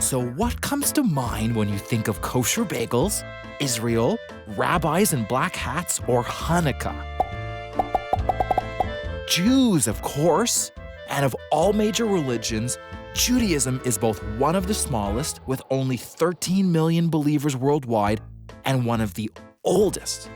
So what comes to mind when you think of kosher bagels, Israel, rabbis in black hats, or Hanukkah? Jews, of course. And of all major religions, Judaism is both one of the smallest, with only 13 million believers worldwide, and one of the oldest.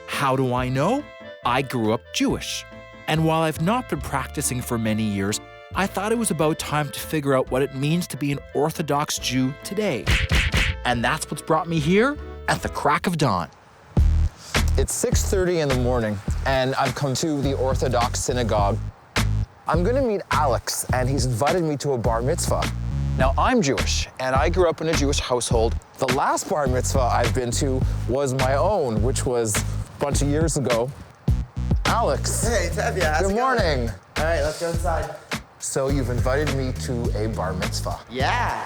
How do I know? I grew up Jewish. And while I've not been practicing for many years, I thought it was about time to figure out what it means to be an Orthodox Jew today. And that's what's brought me here at the crack of dawn. It's 6:30 in the morning, and I've come to the Orthodox synagogue. I'm gonna meet Alex, and he's invited me to a bar mitzvah. Now, I'm Jewish, and I grew up in a Jewish household. The last bar mitzvah I've been to was my own, which was a bunch of years ago. Alex. Hey, Tevya, how's it going? Good morning. All right, let's go inside. So you've invited me to a bar mitzvah. Yeah.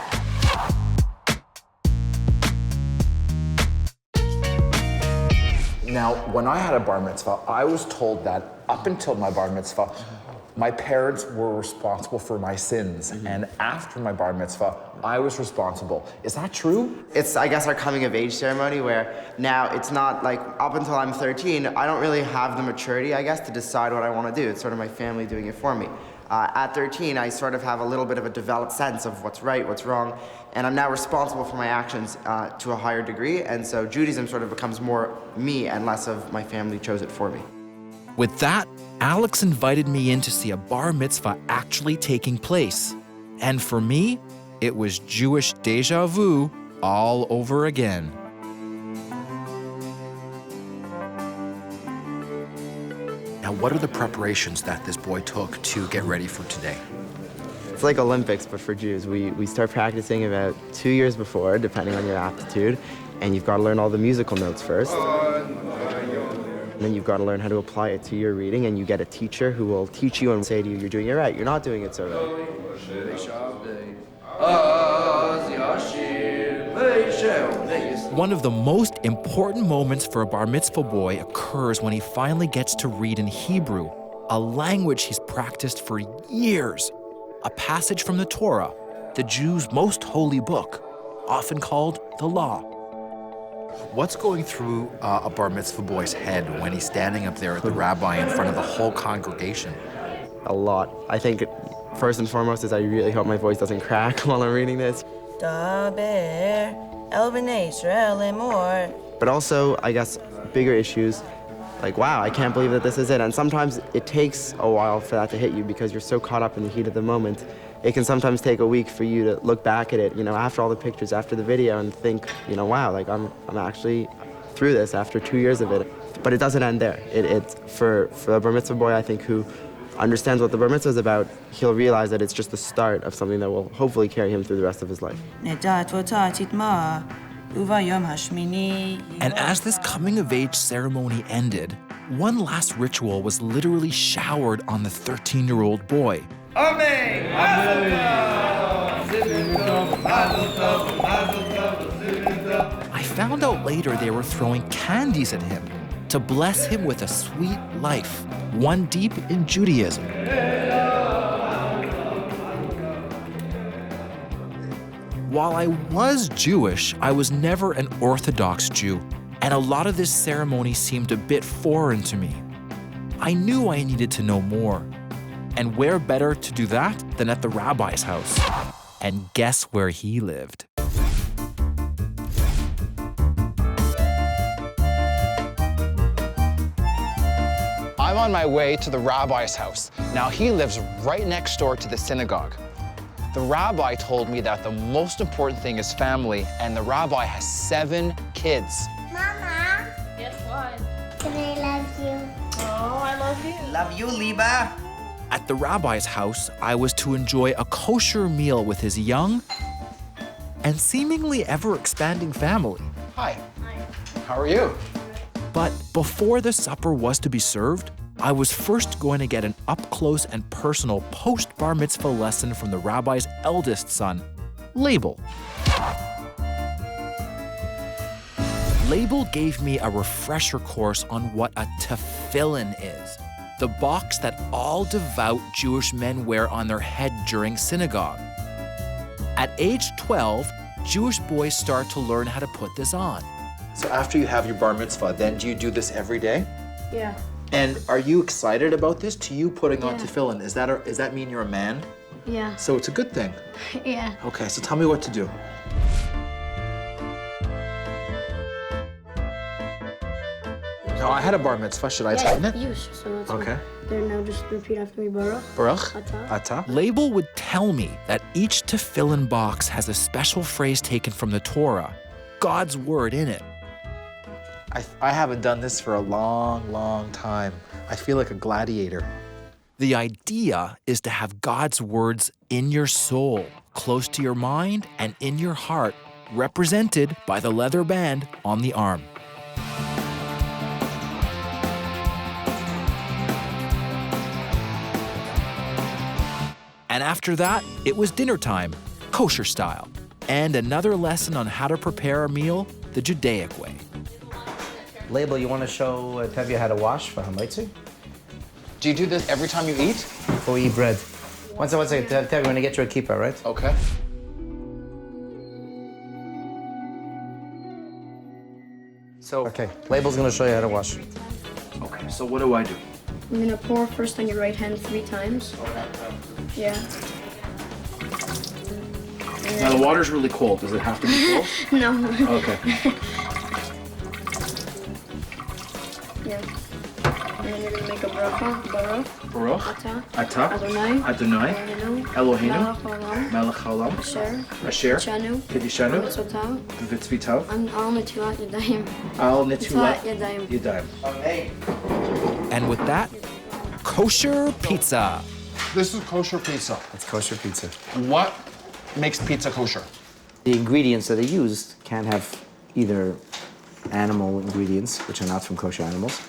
Now, when I had a bar mitzvah, I was told that up until my bar mitzvah, my parents were responsible for my sins. And after my bar mitzvah, I was responsible. Is that true? It's, I guess, our coming of age ceremony where now it's not like up until I'm 13, I don't really have the maturity, I guess, to decide what I want to do. It's sort of my family doing it for me. At 13, I sort of have a little bit of a developed sense of what's right, what's wrong, and I'm now responsible for my actions to a higher degree, and so Judaism sort of becomes more me and less of my family chose it for me. With that, Alex invited me in to see a bar mitzvah actually taking place. And for me, it was Jewish deja vu all over again. Now, what are the preparations that this boy took to get ready for today? It's like Olympics, but for Jews. We start practicing about 2 years before, depending on your aptitude, and you've got to learn all the musical notes first. And then you've got to learn how to apply it to your reading, and you get a teacher who will teach you and say to you, you're doing it right, you're not doing it so right. One of the most important moments for a bar mitzvah boy occurs when he finally gets to read in Hebrew, a language he's practiced for years, a passage from the Torah, the Jews' most holy book, often called the Law. What's going through a bar mitzvah boy's head when he's standing up there at the rabbi in front of the whole congregation? A lot. I think first and foremost is I really hope my voice doesn't crack while I'm reading this. But also, I guess, bigger issues, like, wow, I can't believe that this is it. And sometimes it takes a while for that to hit you because you're so caught up in the heat of the moment. It can sometimes take a week for you to look back at it, after all the pictures, after the video, and think, wow, like I'm actually through this after 2 years of it. But it doesn't end there. It's for a bar mitzvah boy, I think, who understands what the bar mitzvah is about, he'll realize that it's just the start of something that will hopefully carry him through the rest of his life. And as this coming-of-age ceremony ended, one last ritual was literally showered on the 13-year-old boy. Amen. I found out later they were throwing candies at him to bless him with a sweet life, one deep in Judaism. While I was Jewish, I was never an Orthodox Jew, and a lot of this ceremony seemed a bit foreign to me. I knew I needed to know more. And where better to do that than at the rabbi's house? And guess where he lived? I'm on my way to the rabbi's house. Now, he lives right next door to the synagogue. The rabbi told me that the most important thing is family, and the rabbi has 7 kids. Mama. Yes, what? Can I love you? Oh, I love you. Love you, Liba. At the rabbi's house, I was to enjoy a kosher meal with his young and seemingly ever-expanding family. Hi. Hi. How are you? But before the supper was to be served, I was first going to get an up-close and personal post-bar mitzvah lesson from the rabbi's eldest son, Label. Label gave me a refresher course on what a tefillin is, the box that all devout Jewish men wear on their head during synagogue. At age 12, Jewish boys start to learn how to put this on. So after you have your bar mitzvah, then do you do this every day? Yeah. And are you excited about this? To you putting on Yeah. tefillin, does that mean you're a man? Yeah. So it's a good thing. Yeah. Okay, so tell me what to do. No, I had a bar mitzvah. Should I tighten it? Yes, so that's Okay. Then now just repeat after me, Baruch. Baruch. Atah. Atah. Label would tell me that each tefillin box has a special phrase taken from the Torah, God's word in it. I haven't done this for a long, long time. I feel like a gladiator. The idea is to have God's words in your soul, close to your mind and in your heart, represented by the leather band on the arm. And after that, it was dinner time, kosher style, and another lesson on how to prepare a meal the Judaic way. Label, you want to show Tevya how to wash for Hamaitzi? Do you do this every time you eat? Before we eat bread. One second, Tevya, we're going to get you a kippah, right? Okay. So, okay, Label's going to show you how to wash. Okay, so what do I do? I'm gonna pour first on your right hand 3 times. Yeah. Now the water's really cold. Does it have to be cold? No. Okay. Yeah. And then you're gonna make a bracha, Baruch, Baruch. Atah, Atah. Adonai, Adonai. Eloheinu, Eloheinu. Melech Haolam, Melech Haolam. Asher, Asher. Tishanu, Kedishanu. Mitzvotav, V'tzvitav. and Al Netilat Yadayim. Al Netilat Netilat Yadayim. Yadayim. And with that, kosher pizza. This is kosher pizza. It's kosher pizza. What makes pizza kosher? The ingredients that are used can have either animal ingredients, which are not from kosher animals,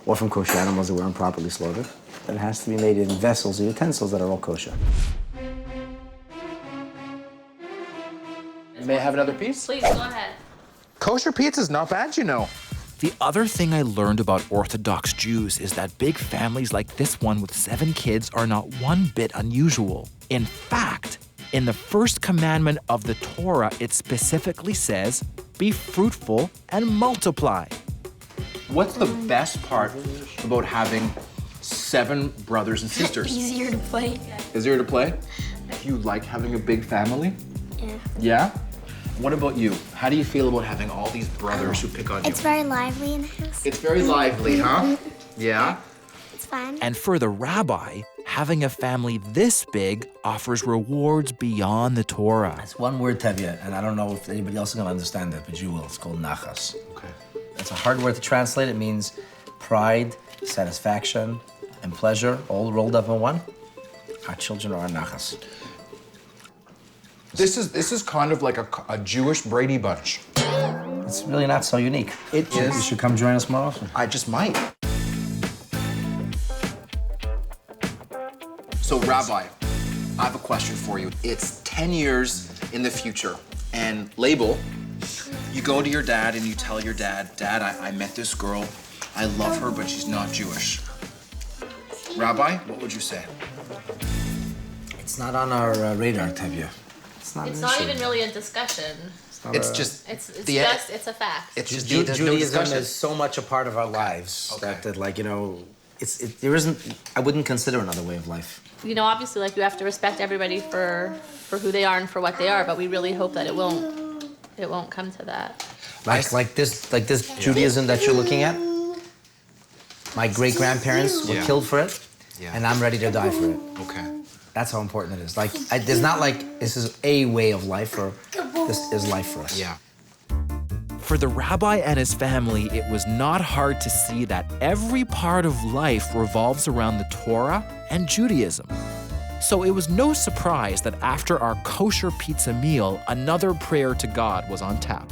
or from kosher animals that were improperly slaughtered. But it has to be made in vessels or utensils that are all kosher. May I have another piece? Please, go ahead. Kosher pizza is not bad, you know. The other thing I learned about Orthodox Jews is that big families like this one with 7 kids are not one bit unusual. In fact, in the first commandment of the Torah, it specifically says, be fruitful and multiply. What's the best part about having 7 brothers and sisters? Easier to play. Easier to play? Do you like having a big family? Yeah. Yeah? What about you? How do you feel about having all these brothers who pick on you? It's very lively in the house. It's very lively, huh? Yeah? It's fun. And for the rabbi, having a family this big offers rewards beyond the Torah. It's one word, Tevya, and I don't know if anybody else is going to understand it, but you will. It's called nachas. Okay. It's a hard word to translate. It means pride, satisfaction, and pleasure, all rolled up in one. Our children are our nachas. This is kind of like a Jewish Brady Bunch. It's really not so unique. It You is. should come join us more often. I just might. So, Rabbi, I have a question for you. It's 10 years in the future, and Label, you go to your dad and you tell your dad, Dad, I met this girl. I love her, but she's not Jewish. Rabbi, what would you say? It's not on our radar, Tevya. It's not It's an not issue. even really a discussion. It's just It's the just it's a fact. It's just Ju- there's no Judaism discussion. is so much a part of our lives Okay. that like, you know, there isn't, I wouldn't consider another way of life. You know, obviously, like you have to respect everybody for who they are and for what they are, but we really hope that it won't come to that. Like this Judaism that you're looking at. My great-grandparents were Yeah. killed for it, Yeah. and I'm ready to die for it. Okay. That's how important it is. Like, there's not like this is a way of life or this is life for us. Yeah. For the rabbi and his family, it was not hard to see that every part of life revolves around the Torah and Judaism. So it was no surprise that after our kosher pizza meal, another prayer to God was on tap.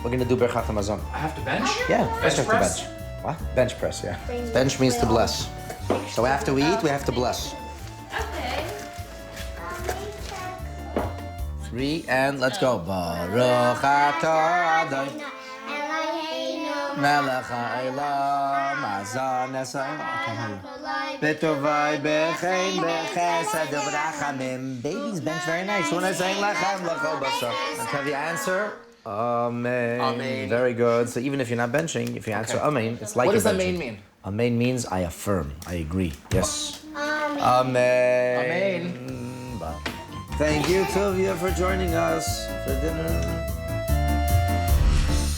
We're gonna do Berchat Hamazon. I have to bench? Yeah, Bench have to press? bench. What? Bench press, yeah. Bench means to bless. So after we eat, we have to bless. Okay. 3, and let's go. Baruch atah Adonai melech ha'olam hazan esayim. Betovai bechein bechesed u'berachamim. Babies bench very nice. When I say lachem l'chol basar. And Tevya answer. Amen. Amen. Very good. So even if you're not benching, if you answer Amen, it's like What you're does benching. Amen mean? Amen means I affirm, I agree. Yes. Amen. Amen. Thank you, Tevya, for joining us for dinner.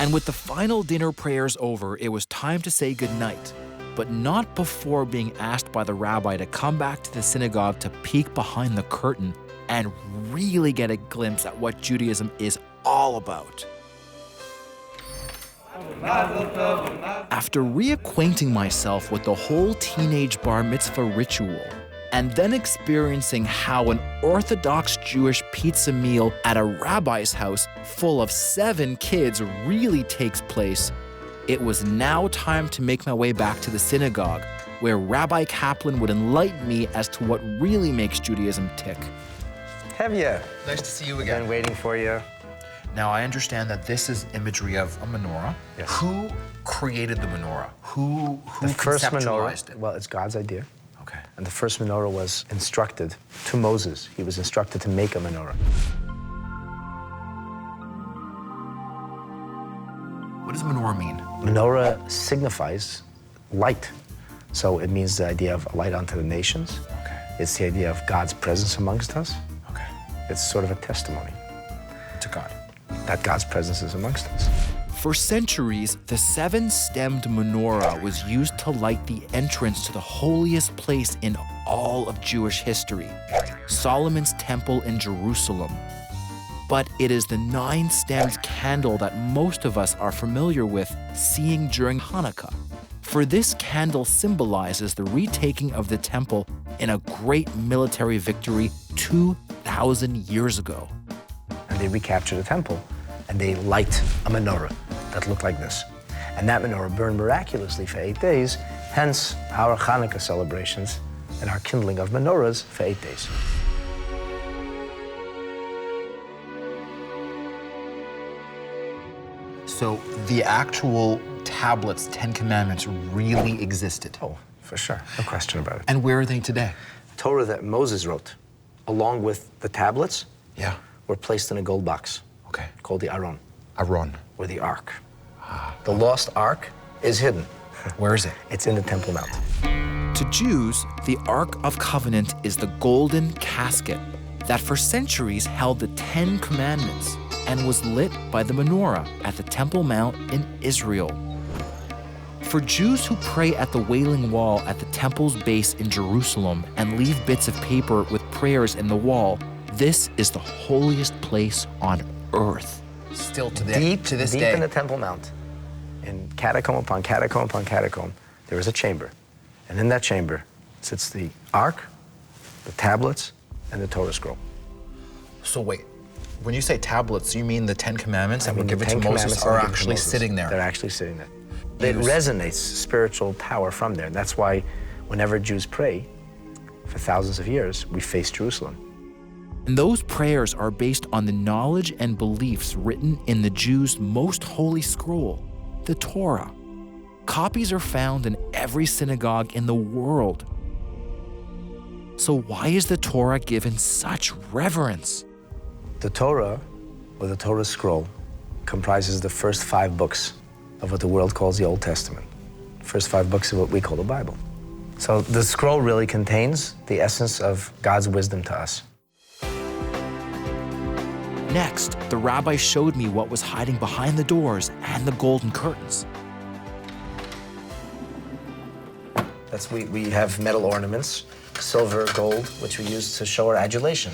And with the final dinner prayers over, it was time to say goodnight, but not before being asked by the rabbi to come back to the synagogue to peek behind the curtain and really get a glimpse at what Judaism is all about. After reacquainting myself with the whole teenage bar mitzvah ritual, and then experiencing how an Orthodox Jewish pizza meal at a rabbi's house full of 7 kids really takes place, it was now time to make my way back to the synagogue, where Rabbi Kaplan would enlighten me as to what really makes Judaism tick. Tevya. Nice to see you again. Been waiting for you. Now, I understand that this is imagery of a menorah. Yes. Who created the menorah? Who The first conceptualized menorah, it? well, it's God's idea. Okay. And the first menorah was instructed to Moses. He was instructed to make a menorah. What does menorah mean? Menorah signifies light. So it means the idea of a light unto the nations. Okay. It's the idea of God's presence amongst us. Okay. It's sort of a testimony To God. that God's presence is amongst us. For centuries, the 7-stemmed menorah was used to light the entrance to the holiest place in all of Jewish history, Solomon's temple in Jerusalem. But it is the 9-stemmed candle that most of us are familiar with seeing during Hanukkah. For this candle symbolizes the retaking of the temple in a great military victory 2,000 years ago. And they recapture the temple, and they light a menorah that looked like this. And that menorah burned miraculously for 8 days, hence our Hanukkah celebrations and our kindling of menorahs for 8 days. So the actual tablets, 10 Commandments, really existed. Oh, for sure, no question about it. And where are they today? Torah that Moses wrote, along with the tablets, Yeah. were placed in a gold box Okay. called the Aron, Aaron. or the Ark. The lost Ark is hidden. Where is it? It's in the Temple Mount. To Jews, the Ark of Covenant is the golden casket that for centuries held the 10 Commandments and was lit by the menorah at the Temple Mount in Israel. For Jews who pray at the Wailing Wall at the temple's base in Jerusalem and leave bits of paper with prayers in the wall, this is the holiest place on earth. Still to Deep this day. in the Temple Mount, in catacomb upon catacomb upon catacomb, there is a chamber. And in that chamber sits the Ark, the tablets, and the Torah scroll. So wait, when you say tablets, you mean the 10 Commandments that I mean, were the given 10 to Moses Commandments that are were given to actually Moses. sitting there? They're actually sitting there. It resonates spiritual power from there. That's why whenever Jews pray, for thousands of years, we face Jerusalem. And those prayers are based on the knowledge and beliefs written in the Jews' most holy scroll, the Torah. Copies are found in every synagogue in the world. So why is the Torah given such reverence? The Torah, or the Torah scroll, comprises the first 5 books of what the world calls the Old Testament. The first 5 books of what we call the Bible. So the scroll really contains the essence of God's wisdom to us. Next, the rabbi showed me what was hiding behind the doors and the golden curtains. We have metal ornaments, silver, gold, which we use to show our adulation.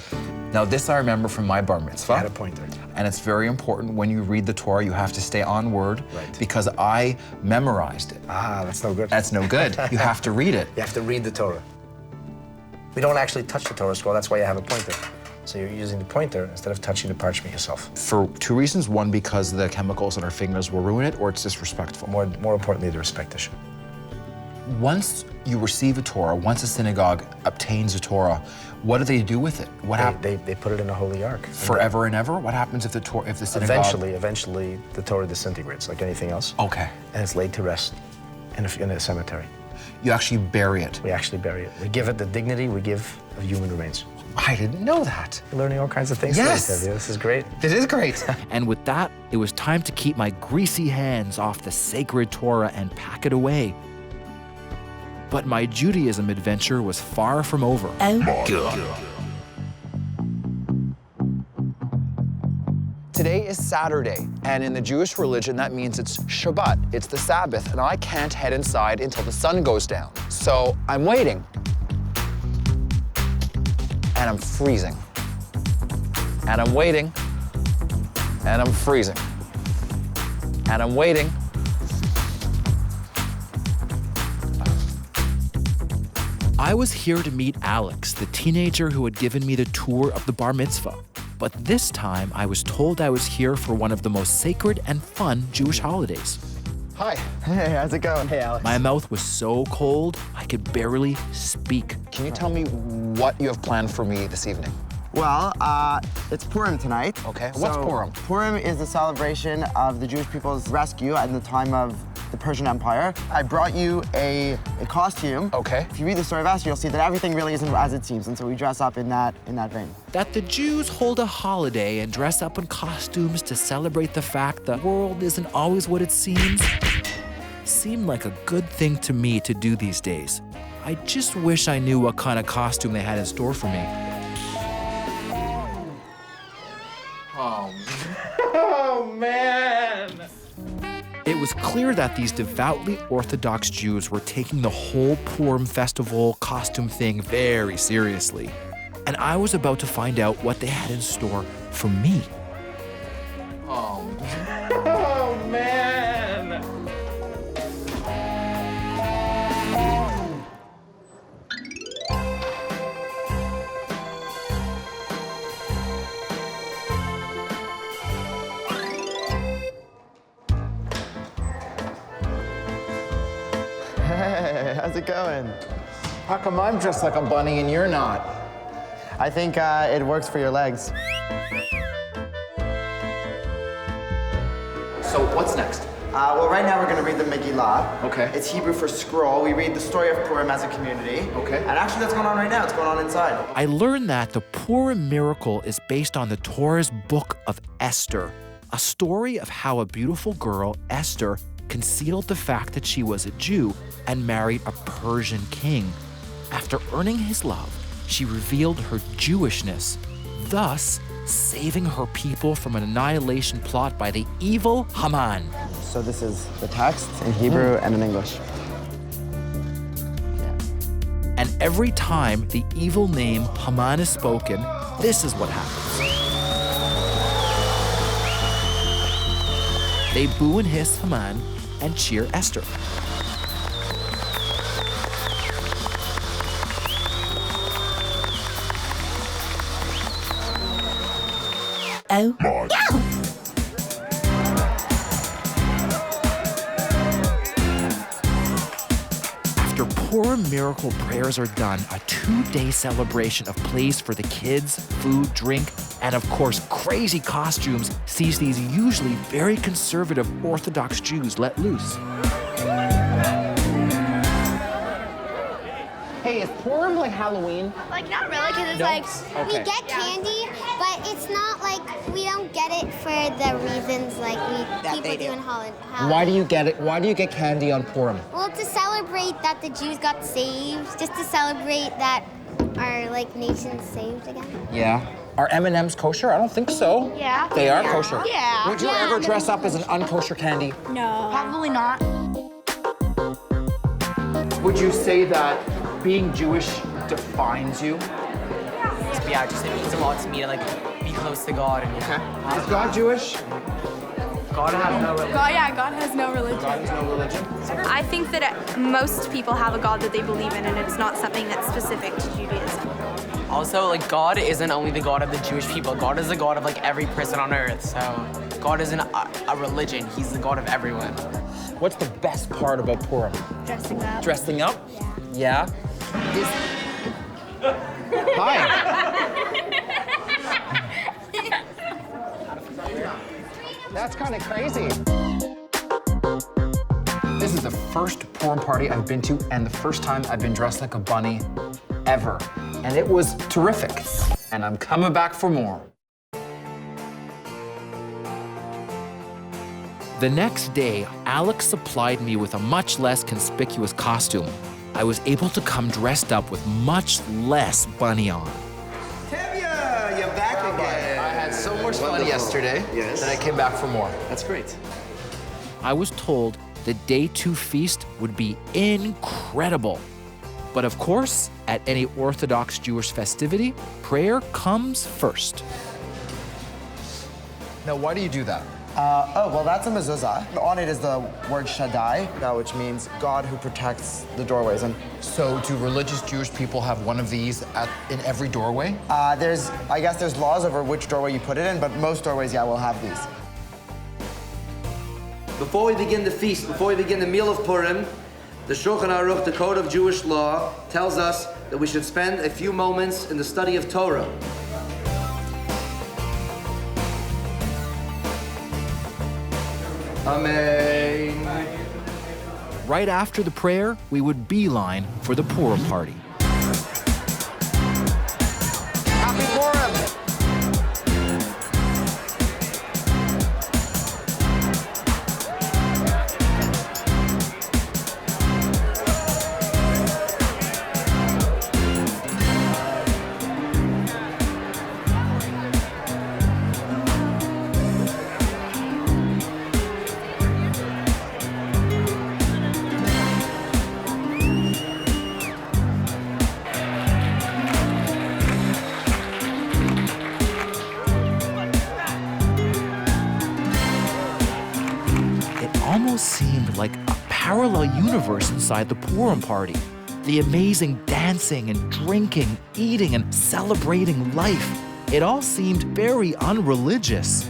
Now this I remember from my bar mitzvah. I had a pointer. And it's very important when you read the Torah, you have to stay on word. Right. Because I memorized it. Ah, that's no good. That's no good. You have to read it. You have to read the Torah. We don't actually touch the Torah scroll, that's why you have a pointer. So you're using the pointer instead of touching the parchment yourself. For 2 reasons. One, because the chemicals in our fingers will ruin it, or it's disrespectful. More importantly, the respect issue. Once you receive a Torah, once a synagogue obtains a Torah, what do they do with it? What happens? They put it in a holy ark. Forever and ever? What happens if the synagogue... Eventually, the Torah disintegrates like anything else. Okay. And it's laid to rest in a cemetery. You actually bury it? We actually bury it. We give it the dignity we give of human remains. I didn't know that. You're learning all kinds of things Yes. today, Tevya. This is great. This is great. And with that, it was time to keep my greasy hands off the sacred Torah and pack it away. But my Judaism adventure was far from over. Today is Saturday, and in the Jewish religion, that means it's Shabbat. It's the Sabbath, and I can't head inside until the sun goes down. So I'm waiting. And I'm freezing. And I'm waiting. And I'm freezing. And I'm waiting. I was here to meet Alex, the teenager who had given me the tour of the Bar Mitzvah. But this time, I was told I was here for one of the most sacred and fun Jewish holidays. Hi. Hey, how's it going? Hey, Alex. My mouth was so cold, I could barely speak. Can you tell me what you have planned for me this evening? Well, it's Purim tonight. Okay, what's Purim? Purim is the celebration of the Jewish people's rescue at the time of the Persian Empire. I brought you a costume. Okay. If you read the story of Esther, you'll see that everything really isn't as it seems, and so we dress up in that vein. That the Jews hold a holiday and dress up in costumes to celebrate the fact the world isn't always what it seems seemed like a good thing to me to do these days. I just wish I knew what kind of costume they had in store for me. Oh, man. It was clear that these devoutly Orthodox Jews were taking the whole Purim festival costume thing very seriously. And I was about to find out what they had in store for me. Oh, man. Hey, how's it going? How come I'm dressed like a bunny and you're not? I think it works for your legs. So what's next? Well, right now we're going to read the Megillah. Okay. It's Hebrew for scroll. We read the story of Purim as a community. Okay. And actually that's going on right now. It's going on inside. I learned that the Purim miracle is based on the Torah's book of Esther, a story of how a beautiful girl, Esther, concealed the fact that she was a Jew and married a Persian king. After earning his love, she revealed her Jewishness, thus saving her people from an annihilation plot by the evil Haman. So this is the text in Hebrew and in English. And every time the evil name Haman is spoken, this is what happens. They boo and hiss Haman and cheer Esther. Oh. After Purim miracle prayers are done, a 2-day celebration of plays for the kids, food, drink, and of course crazy costumes sees these usually very conservative Orthodox Jews let loose. Hey, is Purim like Halloween? Like, not really, because it's No? like, Okay. we get candy, but it's not like, we don't get it for the reasons like people do in Holland. Why do you get it? Why do you get candy on Purim? Well, to celebrate that the Jews got saved, just to celebrate that our, like, nation's saved again. Yeah. Are M&Ms kosher? I don't think so. Yeah. They are Yeah. kosher. Yeah. Would you Yeah. ever dress up as an unkosher candy? No. Probably not. Would you say that being Jewish defines you? Yeah, just it means a lot to me to like be close to God and Is God Jewish? God has no religion. God has no religion. God has no religion? I think that most people have a God that they believe in, and it's not something that's specific to Judaism. Also, like God isn't only the God of the Jewish people. God is the God of like every person on earth. So God isn't a religion. He's the God of everyone. What's the best part about Purim? Dressing up. Dressing up? Yeah. Hi. That's kind of crazy. This is the first Purim party I've been to and the first time I've been dressed like a bunny ever. And it was terrific. And I'm coming back for more. The next day, Alex supplied me with a much less conspicuous costume. I was able to come dressed up with much less bunny on. Tevya, you're back again. I had so much fun yesterday that I came back for more. That's great. I was told the Day 2 feast would be incredible. But of course, at any Orthodox Jewish festivity, prayer comes first. Now, why do you do that? Well, that's a mezuzah. On it is the word Shaddai, which means God who protects the doorways. And So do religious Jewish people have one of these in every doorway? I guess there's laws over which doorway you put it in, but most doorways, yeah, will have these. Before we begin the feast, before we begin the meal of Purim, the Shulchan Aruch, the Code of Jewish Law, tells us that we should spend a few moments in the study of Torah. Amen. Right after the prayer, we would beeline for the Purim party. Happy Purim! Almost seemed like a parallel universe inside the Purim party. The amazing dancing and drinking, eating and celebrating life. It all seemed very unreligious.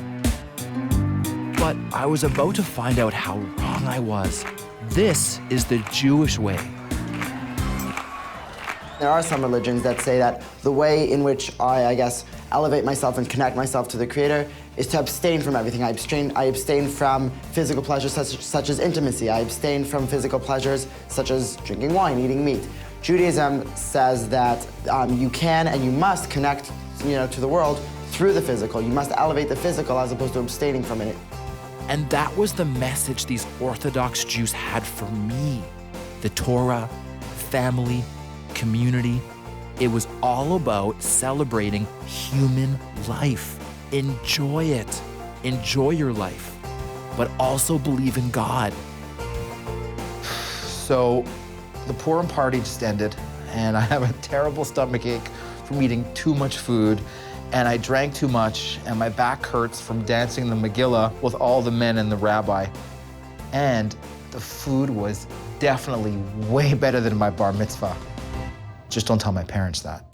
But I was about to find out how wrong I was. This is the Jewish way. There are some religions that say that the way in which I guess, elevate myself and connect myself to the Creator is to abstain from everything. I abstain from physical pleasures such as intimacy. I abstain from physical pleasures such as drinking wine, eating meat. Judaism says that you can and you must connect, to the world through the physical. You must elevate the physical as opposed to abstaining from it. And that was the message these Orthodox Jews had for me. The Torah, family, community. It was all about celebrating human life. Enjoy it. Enjoy your life. But also believe in God. So the Purim party just ended, and I have a terrible stomachache from eating too much food, and I drank too much, and my back hurts from dancing the Megillah with all the men and the rabbi. And the food was definitely way better than my Bar Mitzvah. Just don't tell my parents that.